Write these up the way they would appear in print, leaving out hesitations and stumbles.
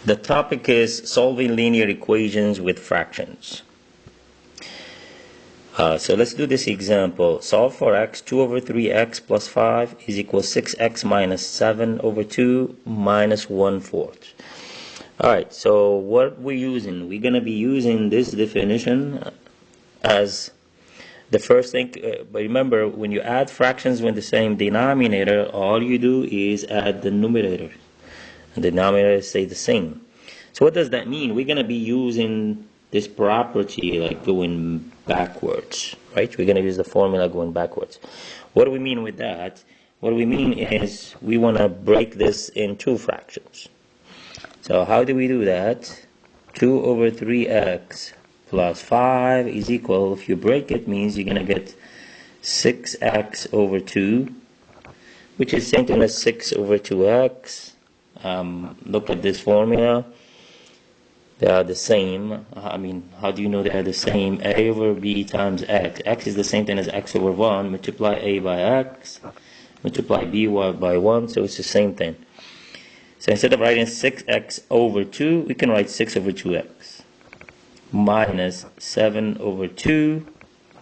The topic is solving linear equations with fractions. So let's do this example. Solve for x. 2 over 3x plus 5 is equal to 6x minus 7 over 2 minus 1/4. Alright, so what we're using, we're going to be using this definition as the first thing. But remember, when you add fractions with the same denominator, all you do is add the numerator. And the denominator stay the same. So what does that mean? We're going to be using this property like going backwards, right? We're going to use the formula going backwards. What do we mean with that? What we mean is we want to break this in two fractions. So how do we do that? 2 over 3x plus 5 is equal, if you break it, means you're going to get 6x over 2, which is same thing as 6 over 2x. Look at this formula. They are the same. How do you know they are the same? A over b times x. X is the same thing as x over 1. Multiply a by x. Multiply b by 1. So it's the same thing. So instead of writing 6x over 2, we can write 6 over 2x. Minus 7 over 2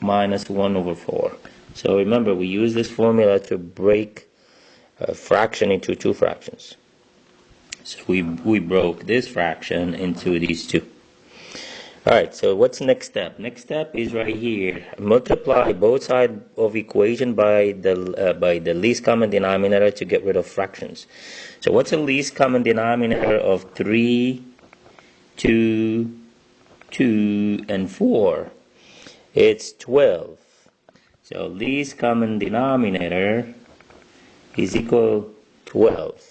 minus 1 over 4. So remember, we use this formula to break a fraction into two fractions. So we broke this fraction into these two. Alright, so what's the next step? Next step is right here. Multiply both sides of equation by the least common denominator to get rid of fractions. So what's the least common denominator of 3, 2, 2, and 4? It's 12. So least common denominator is equal to 12.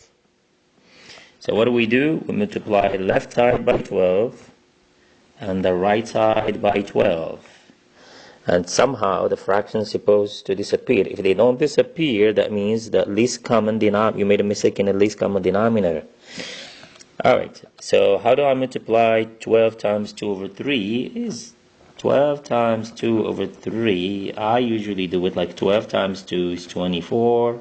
So what do? We multiply the left side by 12 and the right side by 12. And somehow the fraction is supposed to disappear. If they don't disappear, that means the least common denominator, you made a mistake in the least common denominator. Alright, so how do I multiply 12 times 2 over 3? Is 12 times 2 over 3, I usually do it like 12 times 2 is 24,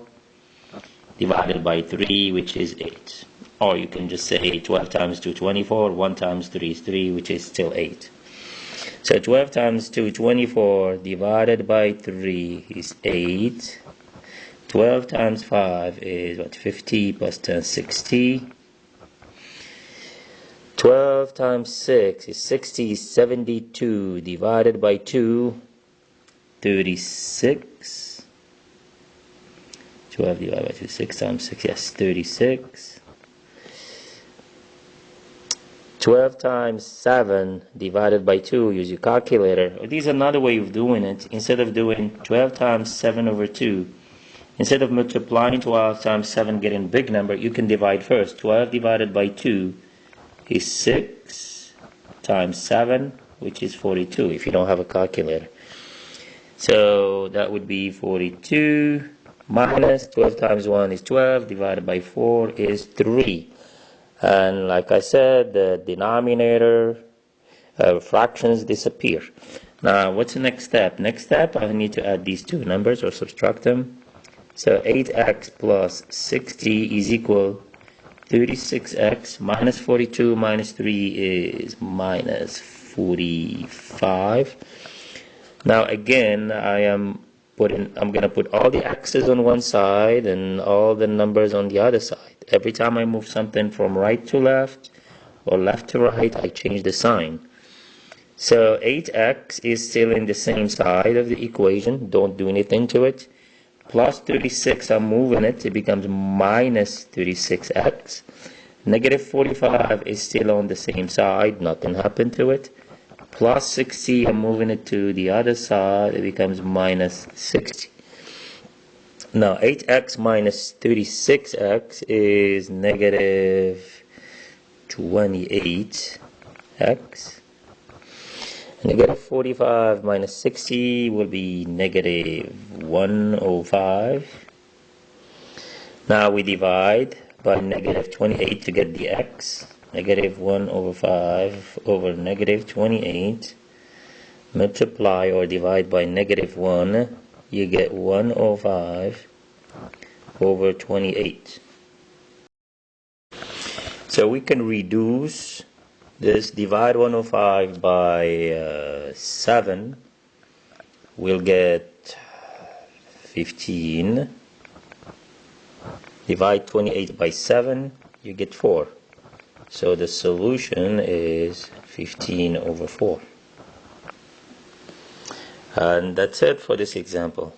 divided by 3, which is 8. Or you can just say 12 times 2, 24, 1 times 3 is 3, which is still 8. So 12 times 2, 24, divided by 3 is 8. 12 times 5 is what? 50 plus 10, 60. 12 times 6 is 60, 72, divided by 2, 36. 12 divided by 2, 6 times 6, yes, 36. 12 times 7 divided by 2, use your calculator. This is another way of doing it. Instead of doing 12 times 7 over 2, instead of multiplying 12 times 7 getting a big number, you can divide first. 12 divided by 2 is 6 times 7, which is 42 if you don't have a calculator. So that would be 42 minus 12 times 1 is 12, divided by 4 is 3. And like I said, the denominator fractions disappear. Now, what's the next step? Next step, I need to add these two numbers or subtract them. So 8x plus 60 is equal 36x minus 42 minus 3 is minus 45. Now again, I'm going to put all the x's on one side and all the numbers on the other side. Every time I move something from right to left or left to right, I change the sign. So 8x is still in the same side of the equation. Don't do anything to it. Plus 36, I'm moving it. It becomes minus 36x. Negative 45 is still on the same side. Nothing happened to it. Plus 60, I'm moving it to the other side. It becomes minus 60. Now 8x minus 36x is negative 28x. Negative 45 minus 60 will be negative 105. Now we divide by negative 28 to get the x. Negative 1/5 over negative 28. Multiply or divide by negative 1. You get 1/5 over 28. So we can reduce this, divide 105 by 7, we'll get 15. Divide 28 by 7, you get 4. So the solution is 15/4. And that's it for this example.